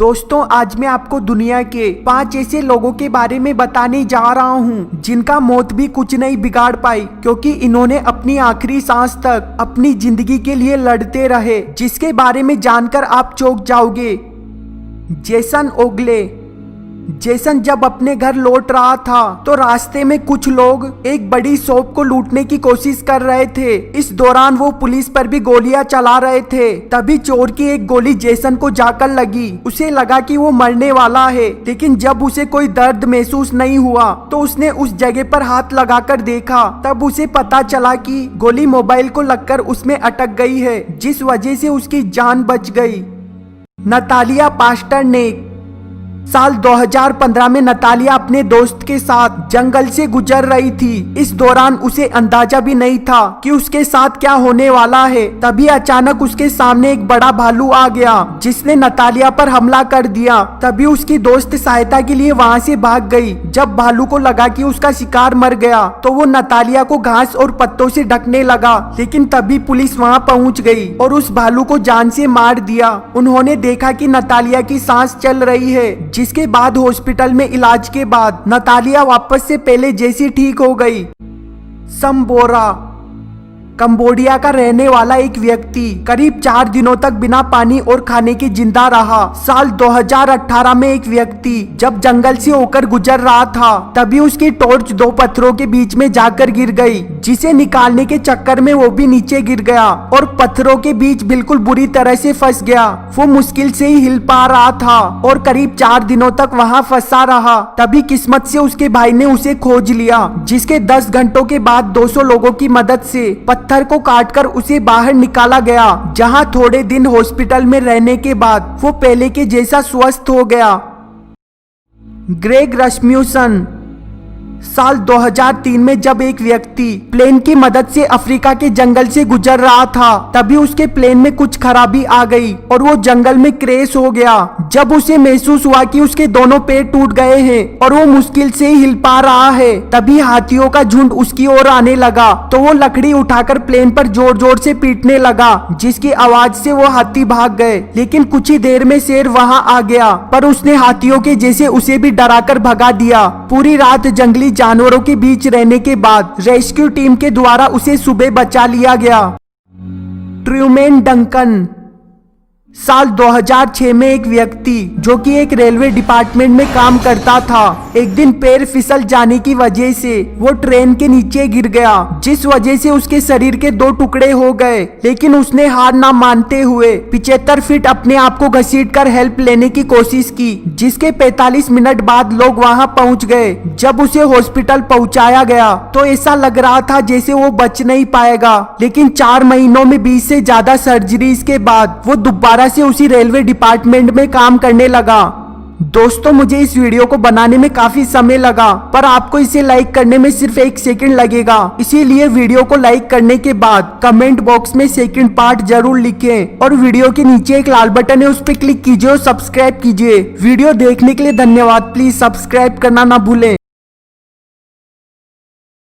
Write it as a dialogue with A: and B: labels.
A: दोस्तों आज मैं आपको दुनिया के 5 ऐसे लोगों के बारे में बताने जा रहा हूँ जिनका मौत भी कुछ नहीं बिगाड़ पाई, क्योंकि इन्होंने अपनी आखिरी सांस तक अपनी जिंदगी के लिए लड़ते रहे, जिसके बारे में जानकर आप चौंक जाओगे। जेसन ओगले। जेसन जब अपने घर लौट रहा था तो रास्ते में कुछ लोग एक बड़ी शॉप को लूटने की कोशिश कर रहे थे। इस दौरान वो पुलिस पर भी गोलियां चला रहे थे। तभी चोर की एक गोली जेसन को जाकर लगी। उसे लगा कि वो मरने वाला है, लेकिन जब उसे कोई दर्द महसूस नहीं हुआ तो उसने उस जगह पर हाथ लगाकर देखा। तब उसे पता चला कि गोली मोबाइल को लगकर उसमें अटक गई है, जिस वजह से उसकी जान बच गई। नतालिया पास्टरनेक। साल 2015 में नतालिया अपने दोस्त के साथ जंगल से गुजर रही थी। इस दौरान उसे अंदाजा भी नहीं था कि उसके साथ क्या होने वाला है। तभी अचानक उसके सामने एक बड़ा भालू आ गया, जिसने नतालिया पर हमला कर दिया। तभी उसकी दोस्त सहायता के लिए वहां से भाग गई। जब भालू को लगा कि उसका शिकार मर गया तो वो नतालिया को घास और पत्तों से ढकने लगा, लेकिन तभी पुलिस वहां पहुंच गई और उस भालू को जान से मार दिया। उन्होंने देखा कि नतालिया की सांस चल रही है, जिसके बाद हॉस्पिटल में इलाज के बाद नतालिया वापस से पहले जैसी ठीक हो गई। समबोरा। कंबोडिया का रहने वाला एक व्यक्ति करीब 4 दिनों तक बिना पानी और खाने के जिंदा रहा। साल 2018 में एक व्यक्ति जब जंगल से होकर गुजर रहा था, तभी उसकी टॉर्च 2 पत्थरों के बीच में जाकर गिर गई, जिसे निकालने के चक्कर में वो भी नीचे गिर गया और पत्थरों के बीच बिल्कुल बुरी तरह से फंस गया। वो मुश्किल से ही हिल पा रहा था और करीब 4 दिनों तक वहाँ फंसा रहा। तभी किस्मत से उसके भाई ने उसे खोज लिया, जिसके 10 घंटों के बाद 200 लोगों की मदद से पत्थर को काटकर उसे बाहर निकाला गया, जहां थोड़े दिन हॉस्पिटल में रहने के बाद वो पहले के जैसा स्वस्थ हो गया। ग्रेग रस्म्यूसन। साल 2003 में जब एक व्यक्ति प्लेन की मदद से अफ्रीका के जंगल से गुजर रहा था, तभी उसके प्लेन में कुछ खराबी आ गई और वो जंगल में क्रैश हो गया। जब उसे महसूस हुआ कि उसके दोनों पैर टूट गए हैं और वो मुश्किल से ही हिल पा रहा है, तभी हाथियों का झुंड उसकी ओर आने लगा। तो वो लकड़ी उठाकर प्लेन पर जोर जोर से पीटने लगा, जिसकी आवाज से वो हाथी भाग गए। लेकिन कुछ ही देर में शेर वहां आ गया, पर उसने हाथियों के जैसे उसे भी डराकर भगा दिया। पूरी रात जंगली जानवरों के बीच रहने के बाद रेस्क्यू टीम के द्वारा उसे सुबह बचा लिया गया। Truman Duncan. साल 2006 में एक व्यक्ति जो कि एक रेलवे डिपार्टमेंट में काम करता था, एक दिन पैर फिसल जाने की वजह से वो ट्रेन के नीचे गिर गया, जिस वजह से उसके शरीर के 2 टुकड़े हो गए। लेकिन उसने हार ना मानते हुए 75 फीट अपने आप को घसीटकर हेल्प लेने की कोशिश की, जिसके 45 मिनट बाद लोग वहां पहुंच गए। जब उसे हॉस्पिटल पहुंचाया गया तो ऐसा लग रहा था जैसे वो बच नहीं पाएगा, लेकिन 4 महीनों में 20 से ज्यादा सर्जरीज के बाद वो दोबारा से उसी रेलवे डिपार्टमेंट में काम करने लगा। दोस्तों मुझे इस वीडियो को बनाने में काफी समय लगा, पर आपको इसे लाइक करने में सिर्फ 1 सेकंड लगेगा। इसीलिए वीडियो को लाइक करने के बाद कमेंट बॉक्स में सेकंड पार्ट जरूर लिखें और वीडियो के नीचे एक लाल बटन है, उस पर क्लिक कीजिए और सब्सक्राइब कीजिए। वीडियो देखने के लिए धन्यवाद। प्लीज सब्सक्राइब करना ना भूलें।